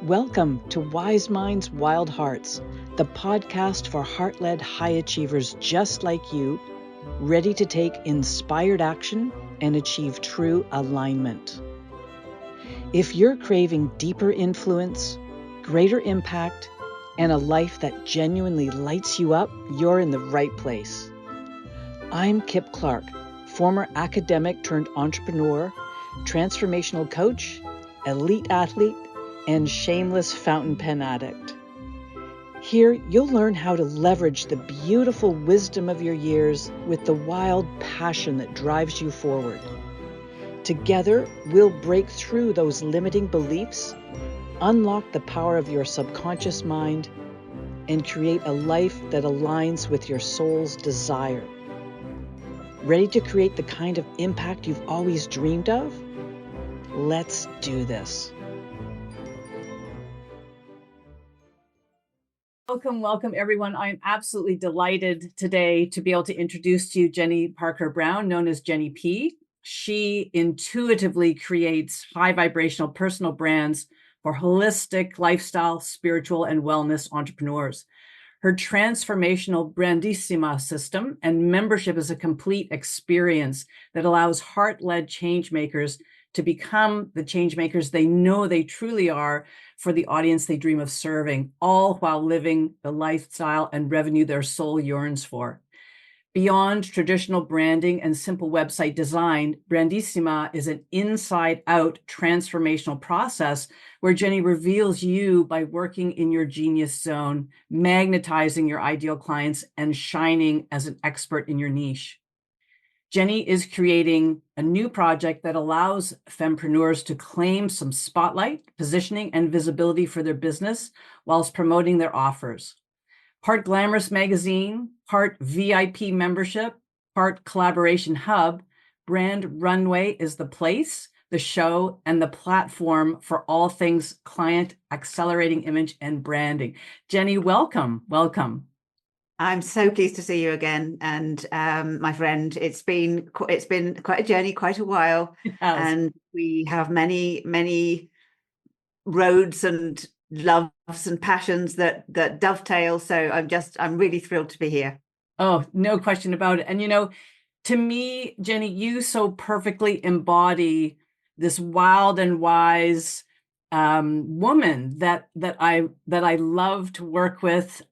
Welcome to Wise Minds, Wild Hearts, the podcast for heart-led high achievers just like you, ready to take inspired action and achieve true alignment. If you're craving deeper influence, greater impact, and a life that genuinely lights you up, you're in the right place. I'm Kip Clark, former academic turned entrepreneur, transformational coach, elite athlete, and shameless fountain pen addict. Here, you'll learn how to leverage the beautiful wisdom of your years with the wild passion that drives you forward. Together, we'll break through those limiting beliefs, unlock the power of your subconscious mind, and create a life that aligns with your soul's desire. Ready to create the kind of impact you've always dreamed of? Let's do this. Welcome, everyone. I'm absolutely delighted today to be able to introduce to you Jenny Parker Brown, known as Jenny P. She intuitively creates high vibrational personal brands for holistic lifestyle, spiritual, and wellness entrepreneurs. Her transformational Brandissima system and membership is a complete experience that allows heart-led change makers to become the change makers they know they truly are for the audience they dream of serving, all while living the lifestyle and revenue their soul yearns for. Beyond traditional branding and simple website design, Brandissima is an inside-out transformational process where Jenny reveals you by working in your genius zone, magnetizing your ideal clients, and shining as an expert in your niche. Jenny is creating a new project that allows fempreneurs to claim some spotlight, positioning, and visibility for their business whilst promoting their offers. Part glamorous magazine, part VIP membership, part collaboration hub, Brand Runway is the place, the show, and the platform for all things client accelerating image and branding. Jenny, welcome. I'm so pleased to see you again, and my friend, it's been quite a journey, quite a while, and we have many roads and loves and passions that dovetail. So I'm really thrilled to be here. Oh, no question about it. And to me, Jenny, you so perfectly embody this wild and wise woman that I love to work with.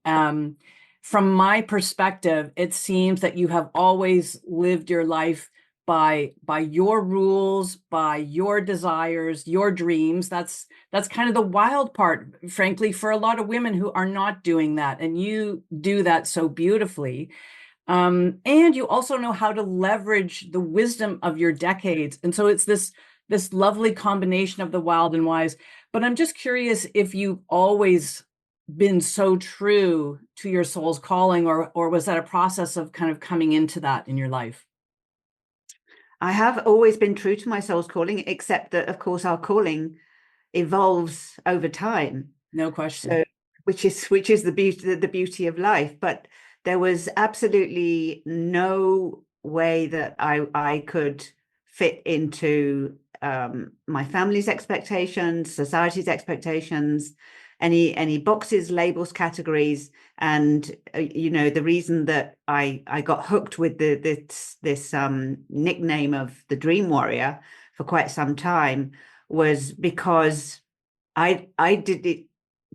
From my perspective, it seems that you have always lived your life by your rules, by your desires, your dreams. That's kind of the wild part, frankly, for a lot of women who are not doing that. And you do that so beautifully. And you also know how to leverage the wisdom of your decades. And so it's this lovely combination of the wild and wise. But I'm just curious if you've always been so true to your soul's calling, or was that a process of kind of coming into that in your life? I have always been true to my soul's calling, except that, of course, our calling evolves over time. No question. So, which is the beauty of life. But there was absolutely no way that I could fit into my family's expectations, society's expectations, any boxes, labels, categories. And the reason that I got hooked with this nickname of the Dream Warrior for quite some time was because I did it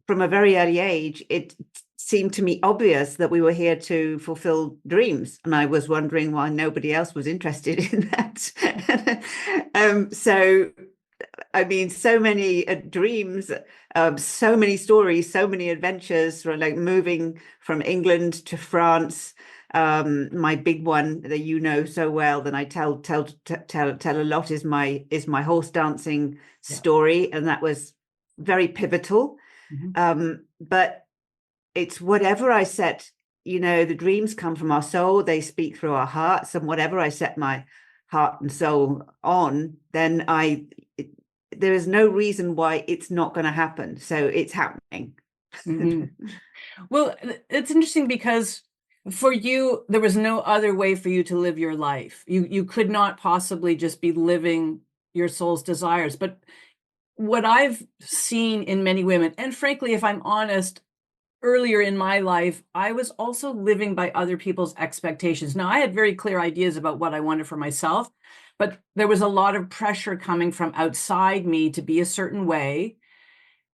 from a very early age. It seemed to me obvious that we were here to fulfill dreams, and I was wondering why nobody else was interested in that. So I mean, so many dreams, so many stories, so many adventures, like moving from England to France. My big one that you know so well, that I tell a lot, is my horse dancing story, and that was very pivotal. Mm-hmm. But it's whatever I set. The dreams come from our soul; they speak through our hearts, and whatever I set my heart and soul on, then there is no reason why it's not going to happen. So it's happening. Mm-hmm. Well, it's interesting because for you, there was no other way for you to live your life. You could not possibly just be living your soul's desires. But what I've seen in many women, and frankly, if I'm honest, earlier in my life, I was also living by other people's expectations. Now, I had very clear ideas about what I wanted for myself, but there was a lot of pressure coming from outside me to be a certain way.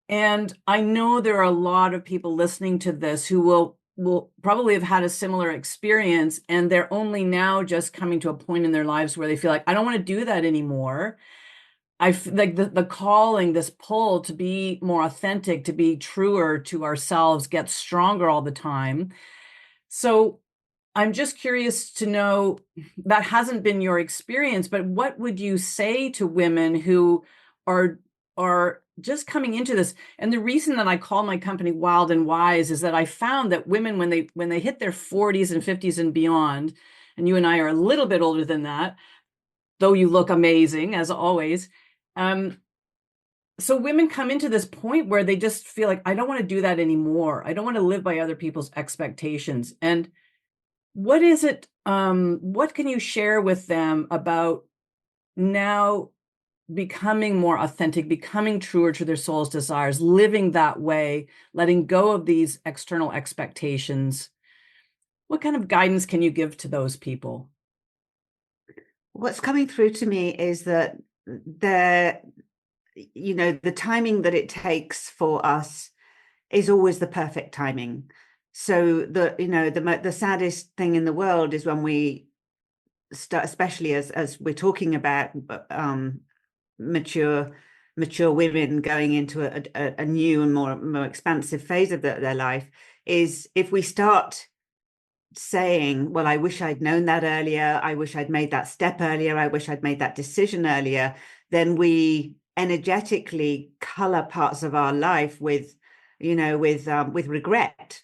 And I know there are a lot of people listening to this who will probably have had a similar experience, and they're only now just coming to a point in their lives where they feel like, I don't want to do that anymore. Like the calling, this pull to be more authentic, to be truer to ourselves, gets stronger all the time. So I'm just curious to know, that hasn't been your experience, but what would you say to women who are are just coming into this? And the reason that I call my company Wild and Wise is that I found that women, when they hit their 40s and 50s and beyond, and you and I are a little bit older than that, though you look amazing as always. So women come into this point where they just feel like, I don't want to do that anymore. I don't want to live by other people's expectations. And what is it? What can you share with them about now becoming more authentic, becoming truer to their soul's desires, living that way, letting go of these external expectations? What kind of guidance can you give to those people? What's coming through to me is that there, the timing that it takes for us is always the perfect timing. So the saddest thing in the world is when we start, especially as we're talking about mature women going into a new and more expansive phase of their life, is if we start saying, well, I wish I'd known that earlier, I wish I'd made that step earlier, I wish I'd made that decision earlier, then we energetically color parts of our life with regret.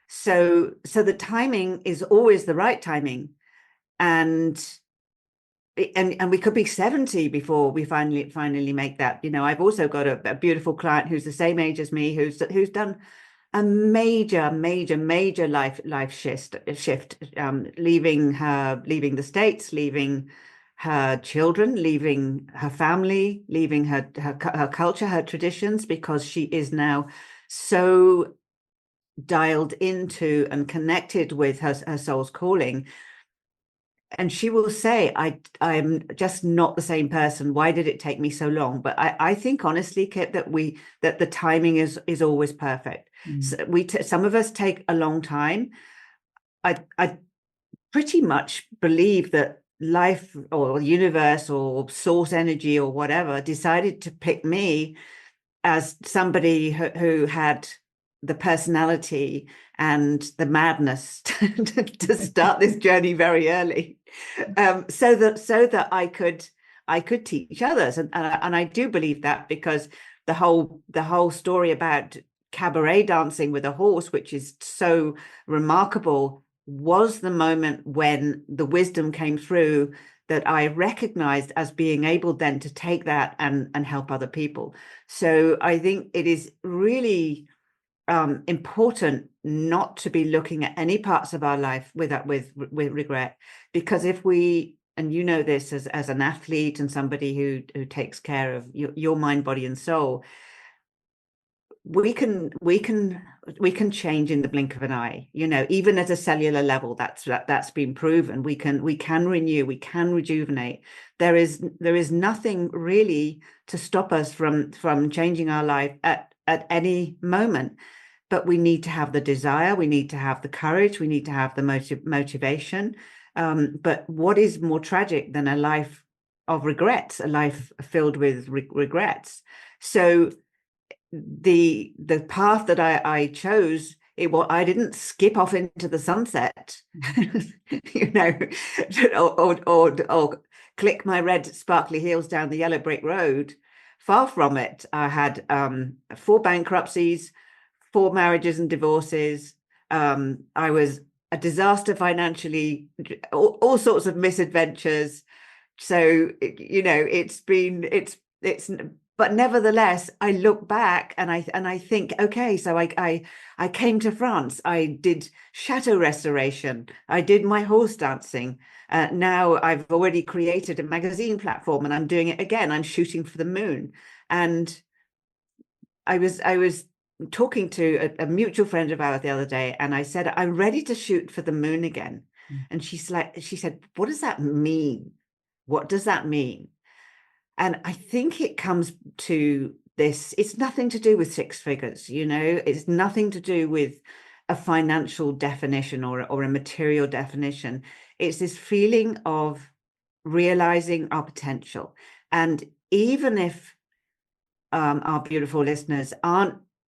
So the timing is always the right timing, and we could be 70 before we finally make that. I've also got a beautiful client who's the same age as me, who's done a major life shift, leaving the States, leaving her children, leaving her family, leaving her culture, her traditions, because she is now so dialed into and connected with her soul's calling. And she will say, I'm just not the same person. Why did it take me so long? But I think honestly, Kit, that the timing is always perfect. So some of us take a long time. I pretty much believe that life or the universe or source energy or whatever decided to pick me as somebody who had the personality and the madness to start this journey very early, so that I could teach others, and I do believe that, because the whole story about cabaret dancing with a horse, which is so remarkable, was the moment when the wisdom came through that I recognized as being able then to take that and help other people. So I think it is really important not to be looking at any parts of our life with regret, because if we, and this as an athlete and somebody who takes care of your mind, body, and soul, we can change in the blink of an eye. Even at a cellular level, that's been proven. We can renew, we can rejuvenate. There is nothing really to stop us from changing our life at any moment. But we need to have the desire, we need to have the courage, we need to have the motivation. But what is more tragic than a life of regrets, a life filled with regrets? So the path that I chose, I didn't skip off into the sunset, or click my red sparkly heels down the yellow brick road. Far from it. I had 4 bankruptcies, 4 marriages and divorces. I was a disaster financially, all sorts of misadventures. So it's but nevertheless, I look back and I think, okay, so I came to France, I did chateau restoration, I did my horse dancing. Now I've already created a magazine platform and I'm doing it again. I'm shooting for the moon. And I was talking to a mutual friend of ours the other day, and I said, I'm ready to shoot for the moon again. And she said, what does that mean? What does that mean? And I think it comes to this, it's nothing to do with six figures, it's nothing to do with a financial definition or a material definition. It's this feeling of realizing our potential. And even if our beautiful listeners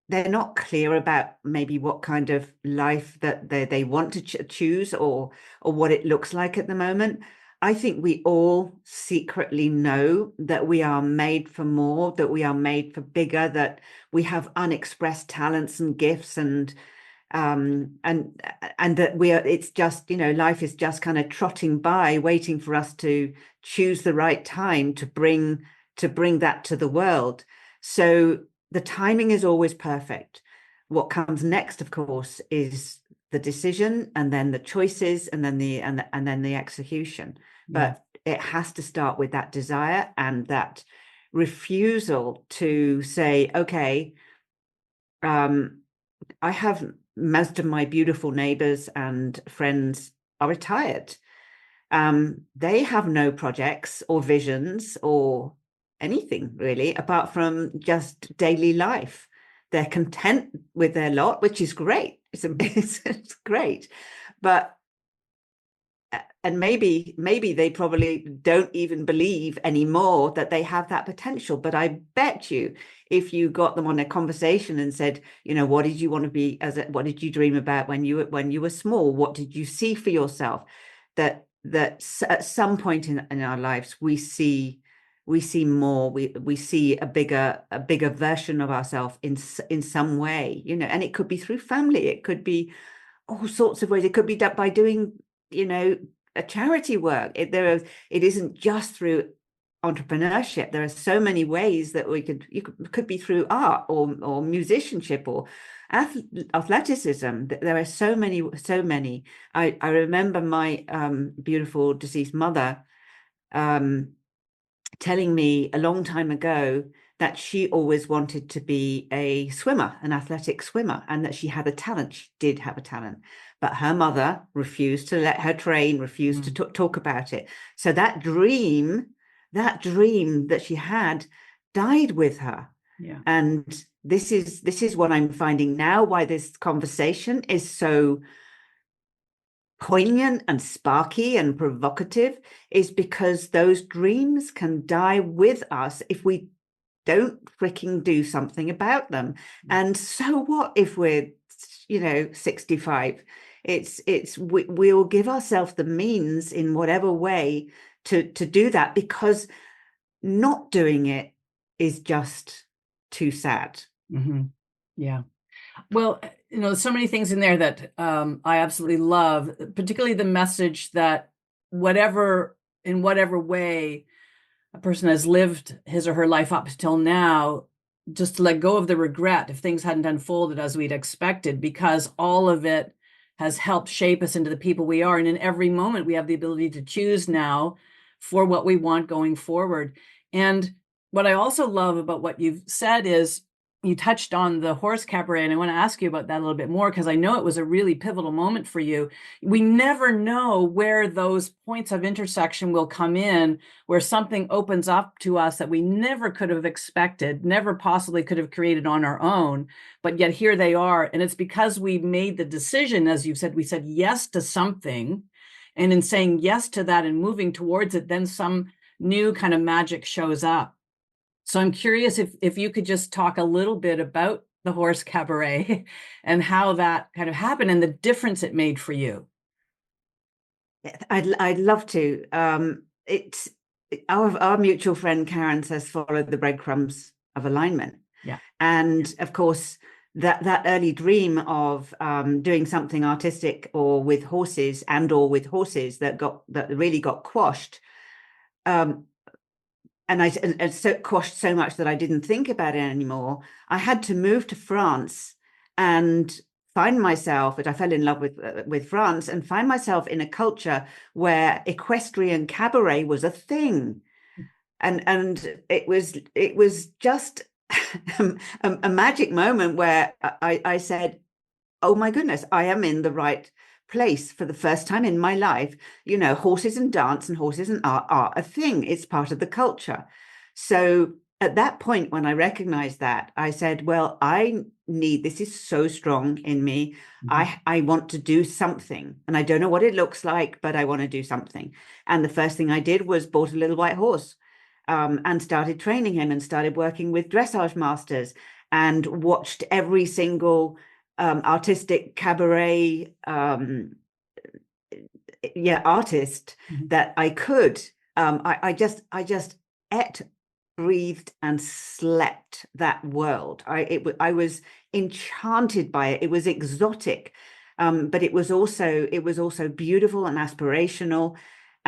they're not clear about maybe what kind of life that they want to choose or what it looks like at the moment, I think we all secretly know that we are made for more, that we are made for bigger, that we have unexpressed talents and gifts, and that it's just, life is just kind of trotting by, waiting for us to choose the right time to bring that to the world. So the timing is always perfect. What comes next, of course, is the decision, and then the choices, and then the execution. But it has to start with that desire and that refusal to say, okay, I have most of my beautiful neighbors and friends are retired. They have no projects or visions or anything really, apart from just daily life. They're content with their lot, which is great. It's great. But and maybe they probably don't even believe anymore that they have that potential. But I bet you, if you got them on a conversation and said, what did you want to be what did you dream about when you were small? What did you see for yourself? That at some point in our lives we see more, we see a bigger version of ourselves in some way, and it could be through family, it could be all sorts of ways, it could be by doing a charity work. It isn't just through entrepreneurship. There are so many ways that could be through art or musicianship or athleticism. There are so many. I remember my beautiful deceased mother telling me a long time ago that she always wanted to be a swimmer, an athletic swimmer, and that she had a talent. She did have a talent, but her mother refused to let her train, refused to talk about it. So that dream that she had died with her. Yeah. And this is what I'm finding now, why this conversation is so poignant and sparky and provocative, is because those dreams can die with us if we don't freaking do something about them. And so what if we're 65? We'll give ourselves the means in whatever way to do that, because not doing it is just too sad. Mm-hmm. Yeah. Well, so many things in there that I absolutely love, particularly the message that in whatever way a person has lived his or her life up until now, just to let go of the regret if things hadn't unfolded as we'd expected, because all of it has helped shape us into the people we are. And in every moment, we have the ability to choose now for what we want going forward. And what I also love about what you've said is you touched on the horse cabaret, and I want to ask you about that a little bit more, because I know it was a really pivotal moment for you. We never know where those points of intersection will come in, where something opens up to us that we never could have expected, never possibly could have created on our own, but yet here they are. And it's because we made the decision, as you said, we said yes to something. And in saying yes to that and moving towards it, then some new kind of magic shows up. So I'm curious if you could just talk a little bit about the horse cabaret and how that kind of happened and the difference it made for you. I'd love to. It's our mutual friend Karen says, follow the breadcrumbs of alignment. Yeah. And of course, that early dream of doing something artistic or with horses that really got quashed. and so quashed so much that I didn't think about it anymore. I had to move to France and find myself, but I fell in love with France and find myself in a culture where equestrian cabaret was a thing. And it was just a magic moment where I said, oh my goodness, I am in the right place for the first time in my life. You know, horses and dance and horses and art are a thing. It's part of the culture. So at that point, when I recognized that, I said, well, this is so strong in me. I want to do something. And I don't know what it looks like, but I want to do something. And the first thing I did was bought a little white horse, and started training him and started working with dressage masters and watched every single artistic cabaret artist that I could. I just ate, breathed, and slept that world. I was enchanted by it. It was exotic, but it was also beautiful and aspirational.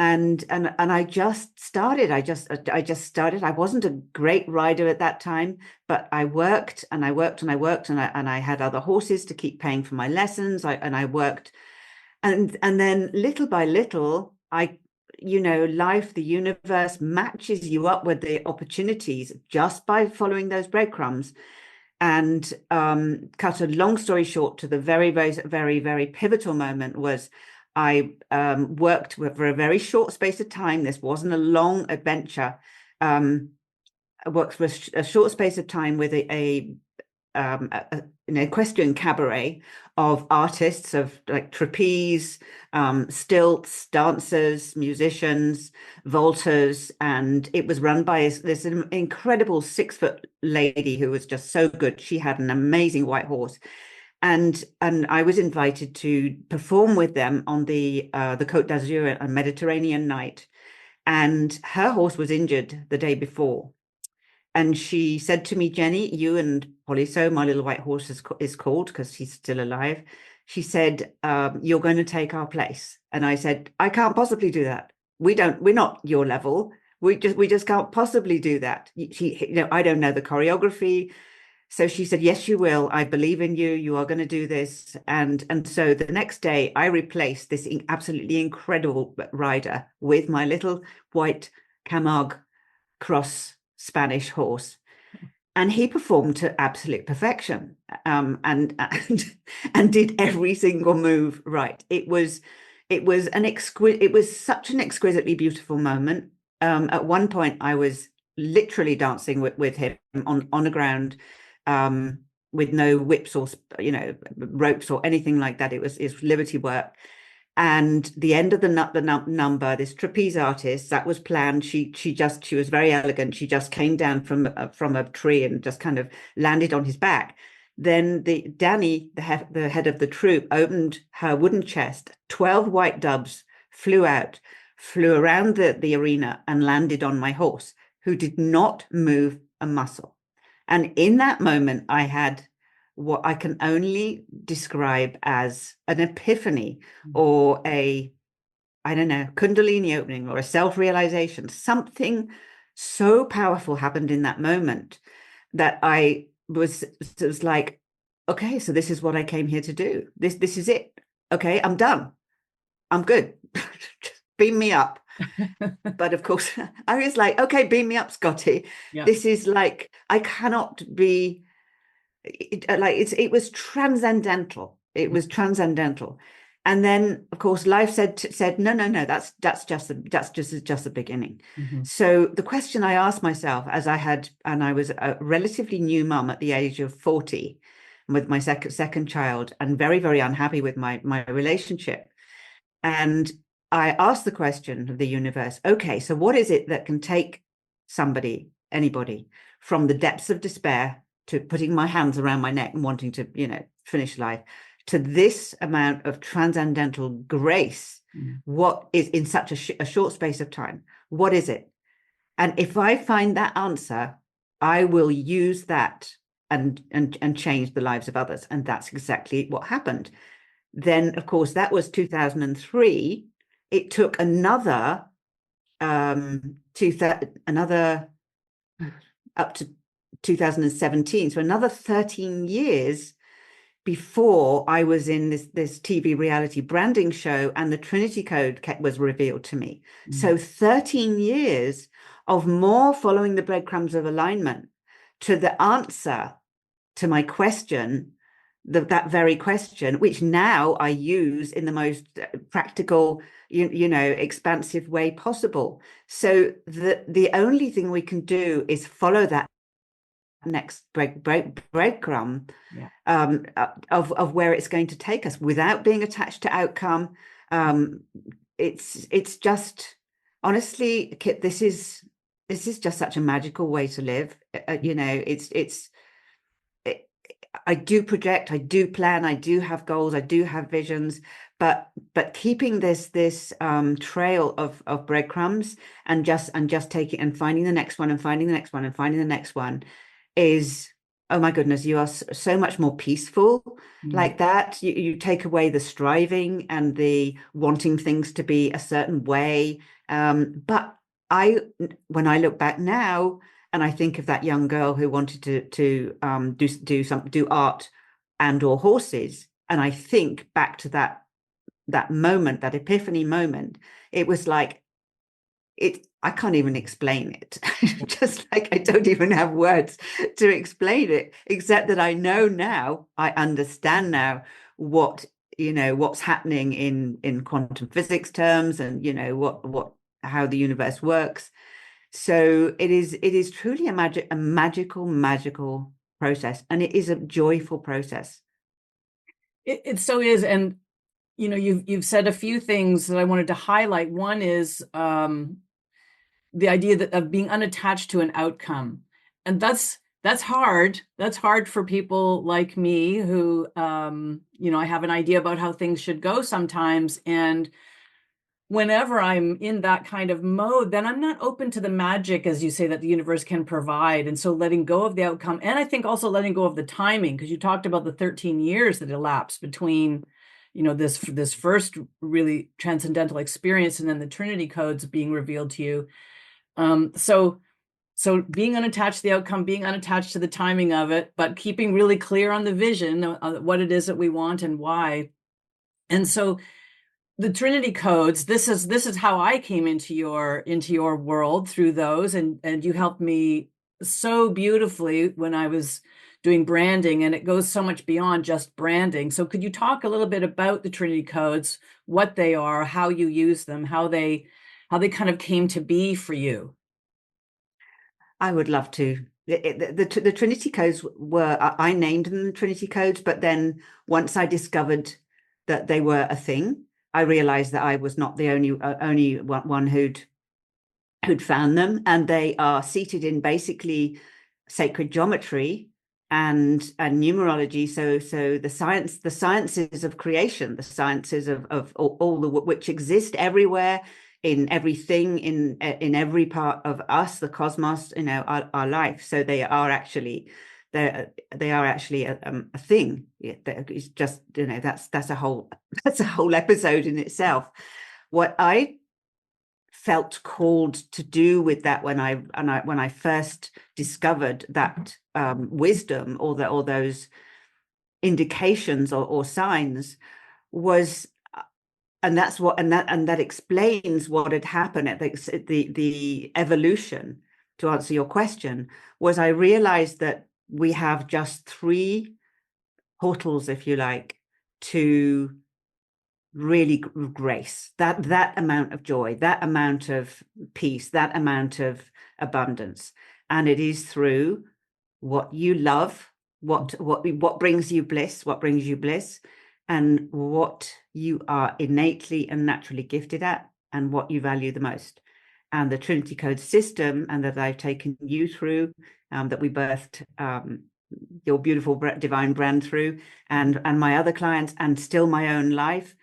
And I just started. I just started. I wasn't a great rider at that time, but I worked and I worked and I worked, and I had other horses to keep paying for my lessons. I worked, and then little by little, life, the universe matches you up with the opportunities just by following those breadcrumbs. And cut a long story short, to the very, very, very, very pivotal moment was I worked for a very short space of time. This wasn't a long adventure. I worked for a short space of time with an equestrian cabaret of artists, of like trapeze, stilts, dancers, musicians, vaulters, and it was run by this incredible 6-foot lady who was just so good. She had an amazing white horse, and I was invited to perform with them on the Côte d'Azur, a Mediterranean night. And her horse was injured the day before. And she said to me, Jenny, you and Poliso, my little white horse is called because he's still alive. She said, you're going to take our place. And I said, I can't possibly do that. We're not your level. We just can't possibly do that. I don't know the choreography. So she said, yes, you will. I believe in you. You are going to do this. And so the next day I replaced this absolutely incredible rider with my little white Camargue cross Spanish horse. And he performed to absolute perfection, and did every single move right. It was such an exquisitely beautiful moment. At one point, I was literally dancing with him on the ground, with no whips or ropes or anything like that. It was liberty work. And the end of the number, this trapeze artist, that was planned. She was very elegant. She just came down from a tree and just kind of landed on his back. Then Danny, the head of the troupe, opened her wooden chest. 12 white doves flew around the arena and landed on my horse, who did not move a muscle. And in that moment, I had what I can only describe as an epiphany, or I don't know, Kundalini opening, or a self-realization. Something so powerful happened in that moment that it was like, okay, so this is what I came here to do. This is it. Okay, I'm done. I'm good. Beam me up. But of course, I was like, okay, beam me up, Scotty. Yeah. This is like, I cannot be. It was transcendental. It was transcendental. And then, of course, life said, no, that's just the beginning. So the question I asked myself, I was a relatively new mum at the age of 40, with my second child, and very, very unhappy with my relationship. And I asked the question of the universe, okay, so what is it that can take anybody, from the depths of despair to putting my hands around my neck and wanting to, finish life, to this amount of transcendental grace? What is in such a short space of time? What is it? And if I find that answer, I will use that and change the lives of others. And that's exactly what happened. Then, of course, that was 2003. It took another 10 another up to 2017, so another 13 years before I was in this TV reality branding show and the Trinity Code was revealed to me. So 13 years of more following the breadcrumbs of alignment to the answer to my question, that very question, which now I use in the most practical, expansive way possible. So the only thing we can do is follow that next breadcrumb Yeah. Of where it's going to take us without being attached to outcome. It's just, honestly, Kit, this is just such a magical way to live. I do project, I do plan, I do have goals, I do have visions, but keeping this trail of breadcrumbs and just taking and finding the next one and finding the next one and finding the next one is, oh my goodness, you are so much more peaceful like that. You take away the striving and the wanting things to be a certain way. But when I look back now, and I think of that young girl who wanted to do art and or horses, and I think back to that moment, that epiphany moment, it was like I can't even explain it. Just like I don't even have words to explain it, except that I know now, I understand now what's happening in quantum physics terms, and how the universe works. So it is truly a magical process, and it is a joyful process. It so is. And you've said a few things that I wanted to highlight. One is the idea of being unattached to an outcome, and that's hard. That's hard for people like me who I have an idea about how things should go sometimes, and whenever I'm in that kind of mode, then I'm not open to the magic, as you say, that the universe can provide. And so letting go of the outcome, and I think also letting go of the timing, because you talked about the 13 years that elapsed between this first really transcendental experience and then the Trinity codes being revealed to you. So being unattached to the outcome, being unattached to the timing of it, but keeping really clear on the vision, what it is that we want and why. And so the Trinity codes, this is how I came into your world, through those, and you helped me so beautifully when I was doing branding, and it goes so much beyond just branding. So could you talk a little bit about the Trinity codes, what they are, how you use them, how they kind of came to be for you? I would love to. The Trinity codes I named them the Trinity codes, but then once I discovered that they were a thing, I realized that I was not the only one who'd found them, and they are seated in basically sacred geometry and numerology. So the sciences of creation, the sciences of all the which exist everywhere, in everything, in every part of us, the cosmos, our life. So they are actually a thing. It's just, that's a whole episode in itself. What I felt called to do with that when I first discovered that wisdom, or those indications or signs, was, and that explains what had happened at the evolution. To answer your question, was I realized that we have just 3 portals, if you like, to really grace that amount of joy, that amount of peace, that amount of abundance. And it is through what you love, what brings you bliss, and what you are innately and naturally gifted at, and what you value the most. And the Trinity Code system, and that I've taken you through, that we birthed your beautiful divine brand through, and my other clients, and still my own life,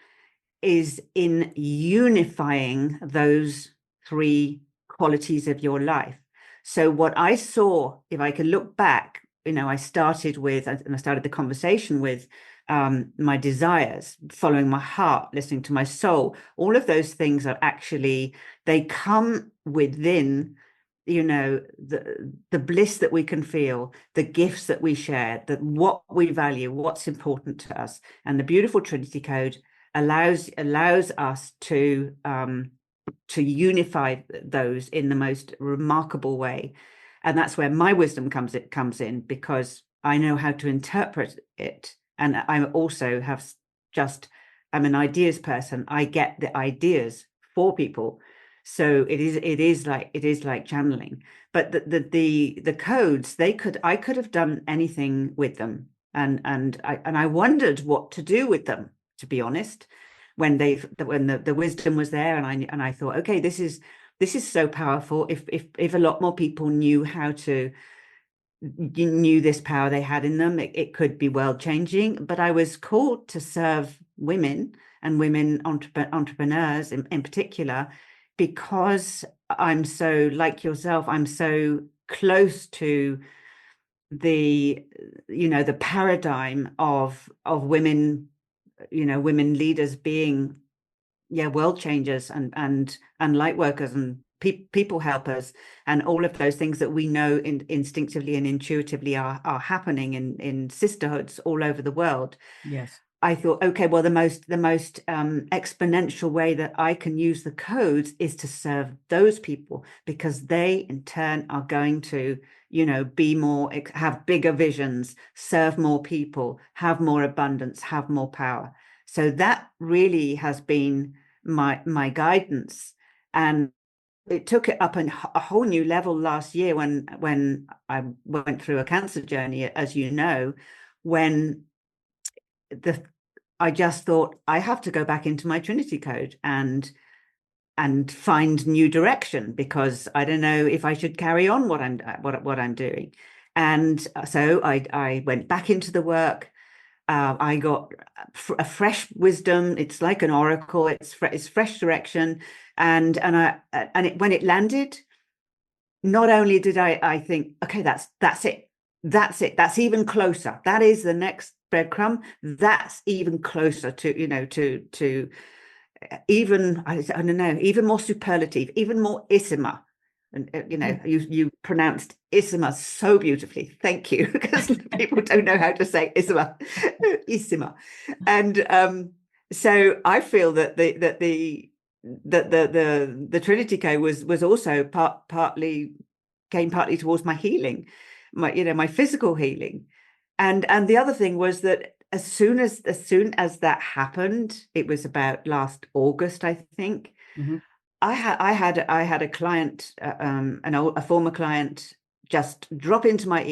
is in unifying those 3 qualities of your life. So what I saw, if I could look back, I started the conversation with my desires, following my heart, listening to my soul. All of those things are actually, they come within, you know, the bliss that we can feel, the gifts that we share, that what we value, what's important to us. And the beautiful Trinity Code allows us to unify those in the most remarkable way. And that's where my wisdom comes in, because I know how to interpret it. And I also have just, I'm an ideas person. I get the ideas for people. So it is like channeling. But the codes, I could have done anything with them. And I wondered what to do with them, to be honest, when the wisdom was there, and I thought, okay, this is so powerful. If a lot more people knew this power they had in them, it could be world changing. But I was called to serve women and women entrepreneurs in particular, because I'm so, like yourself, I'm so close to the paradigm of women, women leaders being world changers and light workers and people helpers, and all of those things that we know instinctively and intuitively are happening in sisterhoods all over the world. Yes. I thought, okay, well, the most exponential way that I can use the codes is to serve those people, because they in turn are going to, be more, have bigger visions, serve more people, have more abundance, have more power. So that really has been my guidance. And it took it up a whole new level last year when I went through a cancer journey, as you know, when I just thought, I have to go back into my Trinity Code and find new direction, because I don't know if I should carry on what I'm doing. And so I went back into the work. I got a fresh wisdom. It's like an oracle. It's fresh direction. And when it landed, not only did I think, okay, that's it. That's even closer. That is the next breadcrumb. That's even closer to even, I don't know, even more superlative, even more Isima. And you pronounced Isima so beautifully. Thank you, because people don't know how to say Isima, Isima. And so I feel that the Trinity Code was also partly towards my healing, my physical healing. And the other thing was that as soon as that happened, it was about last August, I think. Mm-hmm. I had a client, a former client, just drop into my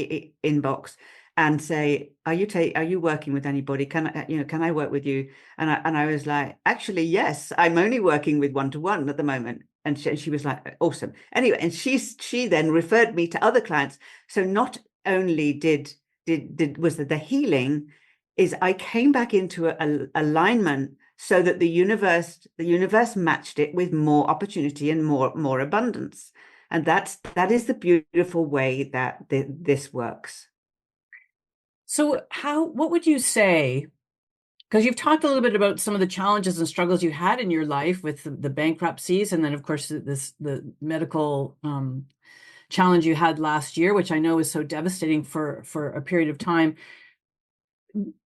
inbox and say, "Are you working with anybody? Can I work with you?" And I was like, "Actually, yes, I'm only working with one-to-one at the moment." And she was like, "Awesome." Anyway, and she then referred me to other clients. So not only was the healing, is I came back into a alignment, so that the universe matched it with more opportunity and more abundance. And that is the beautiful way that this works. So what would you say, because you've talked a little bit about some of the challenges and struggles you had in your life with the bankruptcies, and then of course the medical challenge you had last year, which I know is so devastating for a period of time.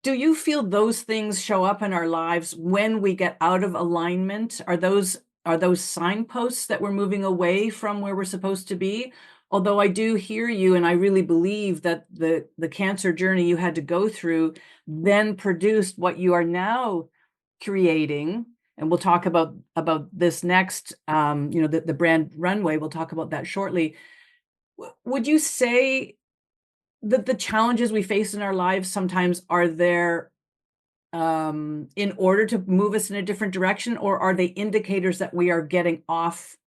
Do you feel those things show up in our lives when we get out of alignment? Are those signposts that we're moving away from where we're supposed to be? Although I do hear you, and I really believe that the cancer journey you had to go through then produced what you are now creating. And we'll talk about this next, the brand runway. We'll talk about that shortly. Would you say that the challenges we face in our lives sometimes are there in order to move us in a different direction, or are they indicators that we are getting off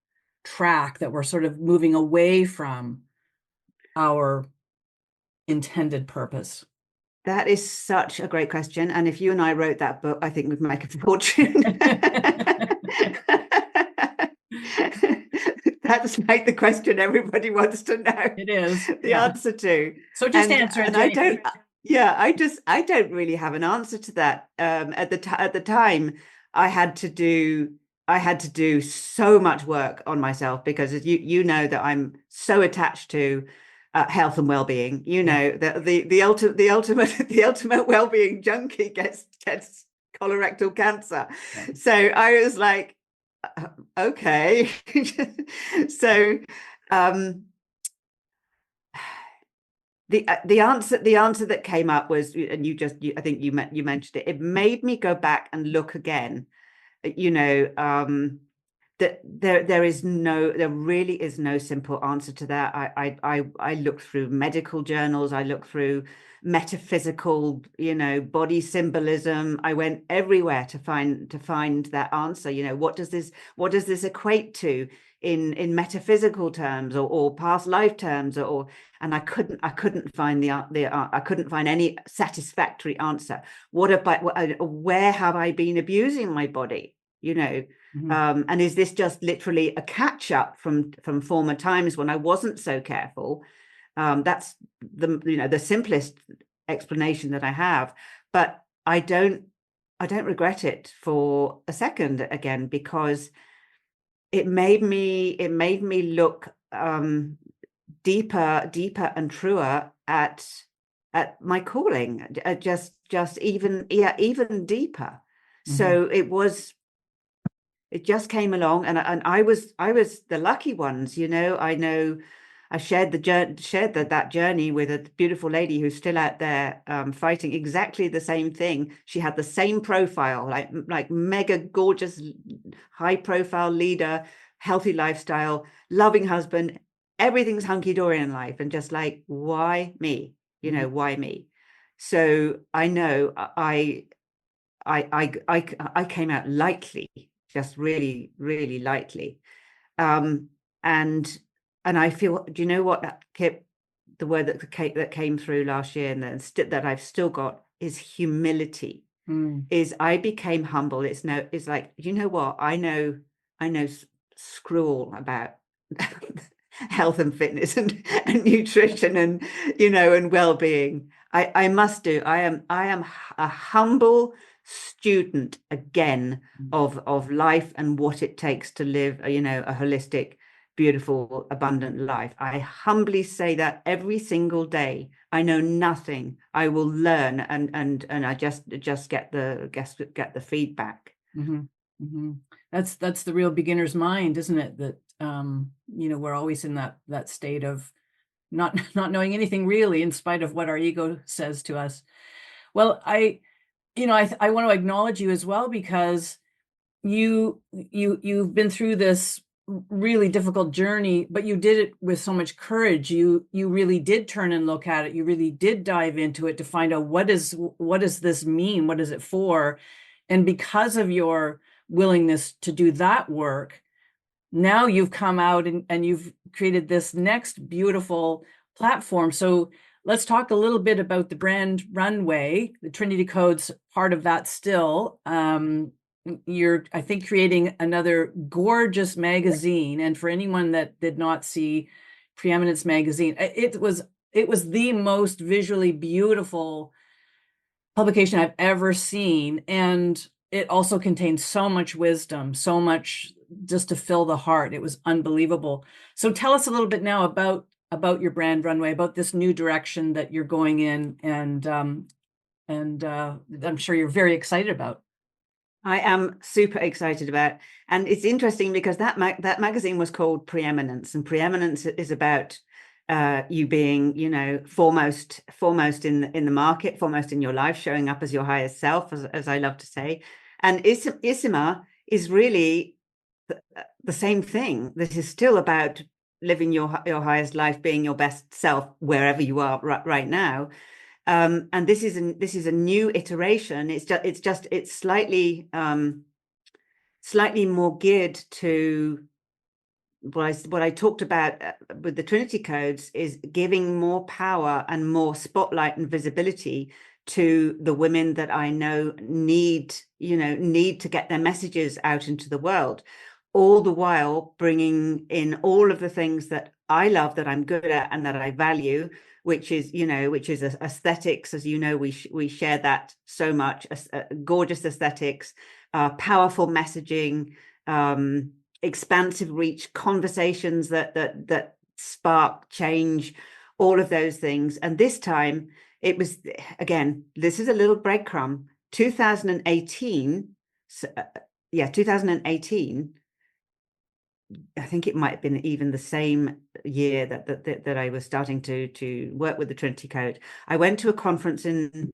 track, that we're sort of moving away from our intended purpose? That is such a great question. And if you and I wrote that book, I think we'd make a fortune. That's like the question everybody wants to know. It is the answer to. So just and, answer it. And I don't. Yeah, I don't really have an answer to that. At the time, I had to do I had to do so much work on myself because as you know that I'm so attached to health and well-being. You Yeah. know that the ultimate well-being junkie gets colorectal cancer. Yeah. So I was like, okay. So um the answer that came up was, and I think you mentioned it. It made me go back and look again. You know, that there really is no simple answer to that. I looked through medical journals. I looked through metaphysical, body symbolism. I went everywhere to find that answer. What does this equate to in metaphysical terms or past life terms or and I couldn't find I couldn't find any satisfactory answer. Where have I been abusing my body? Mhm. And is this just literally a catch up from former times when I wasn't so careful? That's the simplest explanation that I have, but I don't regret it for a second again, because it made me look deeper and truer at my calling, just even deeper. Mhm. So it just came along, and I was the lucky ones. I know I shared that journey with a beautiful lady who's still out there fighting exactly the same thing. She had the same profile, like mega gorgeous, high profile leader, healthy lifestyle, loving husband, everything's hunky dory in life, and just like, why me? Mhm. Why me? So I know I came out lightly, just really, really lightly. Um, and I feel, do you know what that Kip, the word that came through last year and that I've still got is humility. Mm. Is I became humble. It's like, you know what? I know screw all about health and fitness and nutrition and and well-being. I must do. I am a humble student again of life and what it takes to live a holistic, beautiful, abundant life. I humbly say that every single day. I know nothing. I will learn, and I just get the feedback. Mhm. Mhm. That's the real beginner's mind, isn't it? That, we're always in that state of not not knowing anything really in spite of what our ego says to us. Well, I want to acknowledge you as well because you've been through this really difficult journey, but you did it with so much courage. You really did turn and look at it. You really did dive into it to find out what does this mean? What is it for? And because of your willingness to do that work, now you've come out and you've created this next beautiful platform. So let's talk a little bit about the brand runway. The Trinity Code's part of that still. You're, I think, creating another gorgeous magazine. And for anyone that did not see Preeminence magazine, it was the most visually beautiful publication I've ever seen. And it also contains so much wisdom, so much just to fill the heart. It was unbelievable. So tell us a little bit now about your brand runway, about this new direction that you're going in, and I'm sure you're very excited about. I am super excited about, and it's interesting because that magazine was called Preeminence, and Preeminence is about you being, foremost in the market, foremost in your life, showing up as your highest self, as I love to say. And Isima is really the same thing. This is still about living your highest life, being your best self wherever you are right now. And this is a new iteration. It's slightly more geared to what I talked about with the Trinity codes, is giving more power and more spotlight and visibility to the women that I know need to get their messages out into the world, all the while bringing in all of the things that I love, that I'm good at, and that I value, which is, which is aesthetics. As you know, we share that so much. Gorgeous aesthetics, powerful messaging, expansive reach, conversations that spark change, all of those things. And this time it was, again, this is a little breadcrumb. 2018, 2018. I think it might have been even the same year that I was starting to work with the Trinity Code. I went to a conference in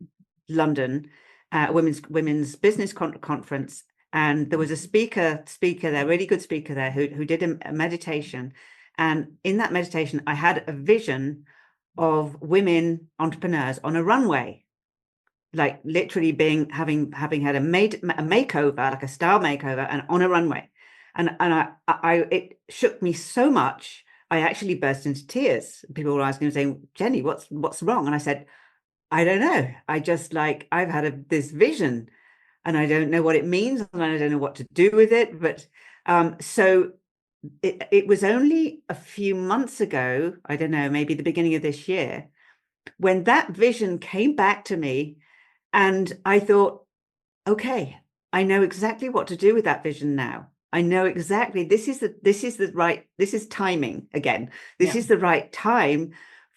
London, women's business conference, and there was a speaker there, really good speaker there, who did a meditation. And in that meditation, I had a vision of women entrepreneurs on a runway, like literally having had a makeover, like a style makeover, and on a runway. And I it shook me so much, I actually burst into tears. People were asking me, saying, Jenny, what's wrong? And I said, I don't know. I just, like, I've had this vision, and I don't know what it means, and I don't know what to do with it. But so it was only a few months ago, I don't know, maybe the beginning of this year, when that vision came back to me, and I thought, okay, I know exactly what to do with that vision now. I know exactly, this is timing again. This is the right time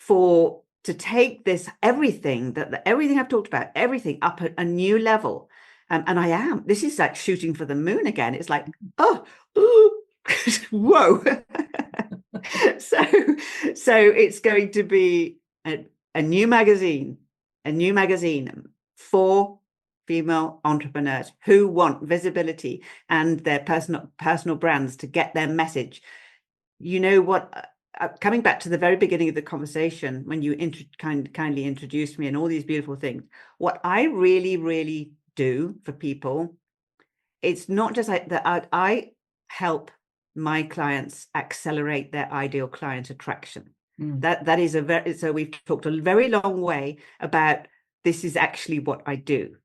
to take this, everything I've talked about, everything up a new level. And this is like shooting for the moon again. It's like, oh, whoa. so it's going to be a new magazine for female entrepreneurs who want visibility and their personal brands to get their message. You know what? Coming back to the very beginning of the conversation, when you kindly introduced me and all these beautiful things, what I really, really do for people, it's not just like that. I help my clients accelerate their ideal client attraction. That is so we've talked a very long way about, this is actually what I do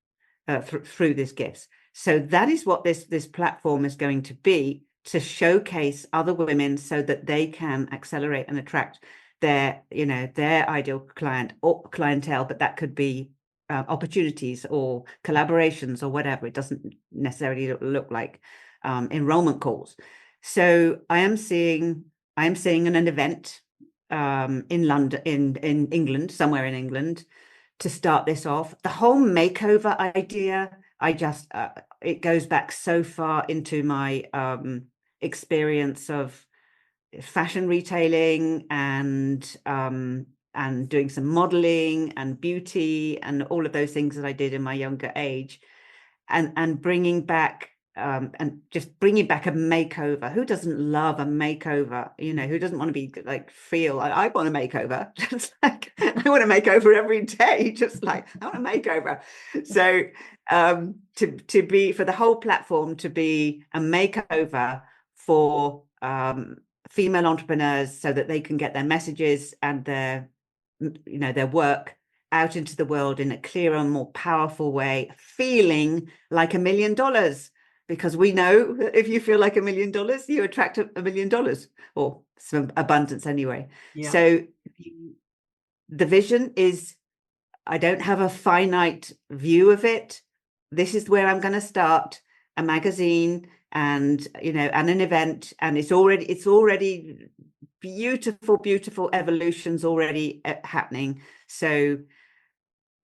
through this gifts. So that is what this platform is going to be, to showcase other women so that they can accelerate and attract their ideal client or clientele. But that could be opportunities or collaborations or whatever. It doesn't necessarily look like enrollment calls. So I am seeing an event in London, in England, somewhere in England, to start this off. The whole makeover idea, it goes back so far into my experience of fashion retailing and doing some modeling and beauty and all of those things that I did in my younger age, and bringing back and just bringing back a makeover. Who doesn't love a makeover? Who doesn't want to be like, I want a makeover? Just like, I want a makeover every day. Just like, I want a makeover. So to be, for the whole platform to be a makeover for female entrepreneurs, so that they can get their messages and their work out into the world in a clearer, more powerful way, feeling like $1 million. Because we know that if you feel like $1 million, you attract $1 million, or some abundance anyway. Yeah. So the vision is, I don't have a finite view of it. This is where I'm going to start a magazine and an event, and it's already beautiful evolutions already happening. So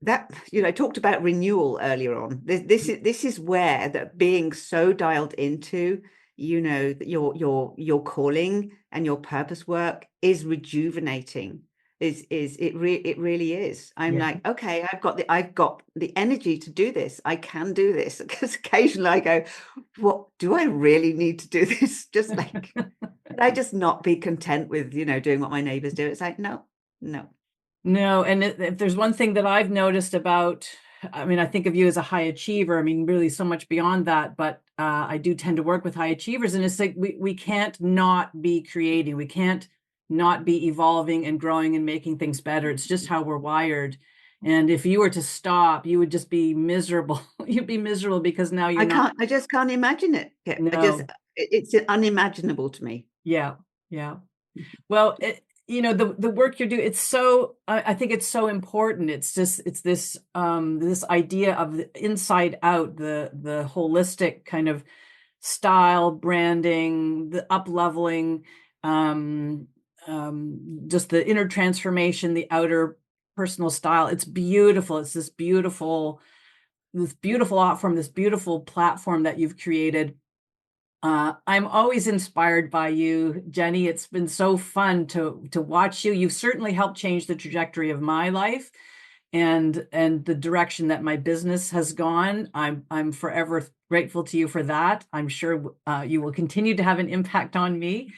that, I talked about renewal earlier on. This is where that being so dialed into, your calling and your purpose work is rejuvenating. It really is. I'm like, okay, I've got the energy to do this. I can do this. Because occasionally I go, what do I really need to do this? Just like, could I just not be content with doing what my neighbors do? It's like, no. No, and if there's one thing that I've noticed about, I mean, I think of you as a high achiever. I mean, really so much beyond that, but I do tend to work with high achievers, and it's like we can't not be creating. We can't not be evolving and growing and making things better. It's just how we're wired. And if you were to stop, you would just be miserable. You'd be miserable because now I just can't imagine it. No. It's unimaginable to me. Yeah. Yeah. Well, the work you're doing, it's so, I think it's so important. It's just, it's this idea of the inside out, the holistic kind of style, branding, the up leveling, just the inner transformation, the outer personal style. It's beautiful. It's this beautiful art form, this beautiful platform that you've created. I'm always inspired by you, Jenny. It's been so fun to watch you. You've certainly helped change the trajectory of my life and the direction that my business has gone. I'm forever grateful to you for that. I'm sure you will continue to have an impact on me.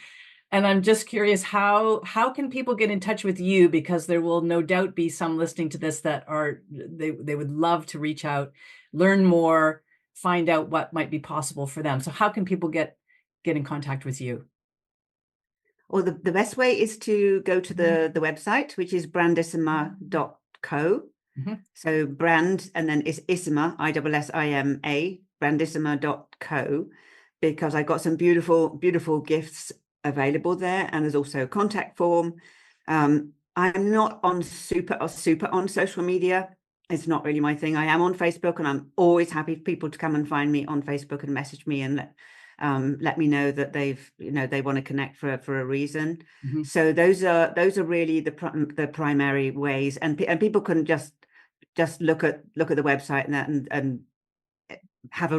And I'm just curious, how can people get in touch with you? Because there will no doubt be some listening to this that they would love to reach out, learn more, find out what might be possible for them. So how can people get in contact with you? Well, the best way is to go to the website, which is brandissima.co. Mm-hmm. So brand, and then it's Issima, ISSIMA, brandissima.co, because I got some beautiful gifts available there, and there's also a contact form. I'm not on super on social media. It's not really my thing. I am on Facebook, and I'm always happy for people to come and find me on Facebook and message me and let me know that they want to connect for a reason. Mm-hmm. So those are really the primary ways, and people can just look at the website and have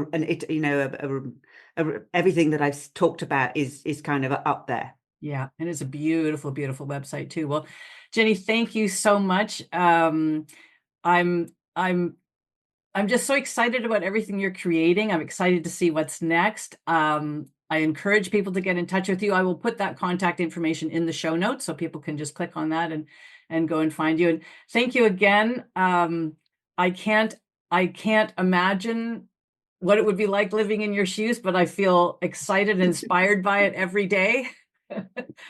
everything that I've talked about is kind of up there. Yeah, and it's a beautiful, beautiful website too. Well, Jenny, thank you so much. I'm just so excited about everything you're creating. I'm excited to see what's next. I encourage people to get in touch with you. I will put that contact information in the show notes so people can just click on that and go and find you. And thank you again. I can't imagine what it would be like living in your shoes, but I feel excited and inspired by it every day.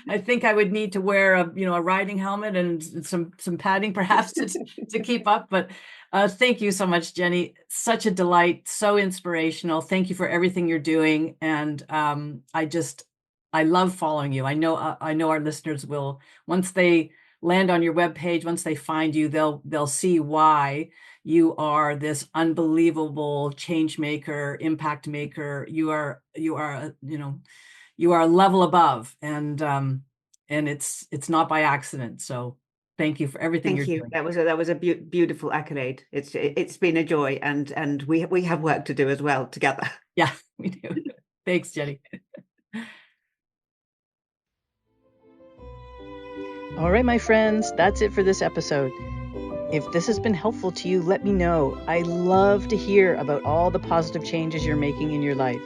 I think I would need to wear a riding helmet and some padding perhaps to keep up. But thank you so much, Jenny. Such a delight, so inspirational. Thank you for everything you're doing. And I love following you. I know our listeners will, once they land on your webpage, once they find you, they'll see why you are this unbelievable change maker, impact maker. You are a level above, and it's not by accident. So thank you for everything you're doing. That was a beautiful accolade. It's been a joy, and we have work to do as well together. Yeah, we do. Thanks, Jenny. All right, my friends, that's it for this episode. If this has been helpful to you, let me know. I love to hear about all the positive changes you're making in your life.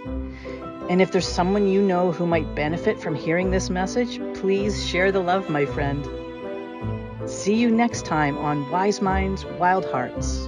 And if there's someone you know who might benefit from hearing this message, please share the love, my friend. See you next time on Wise Minds, Wild Hearts.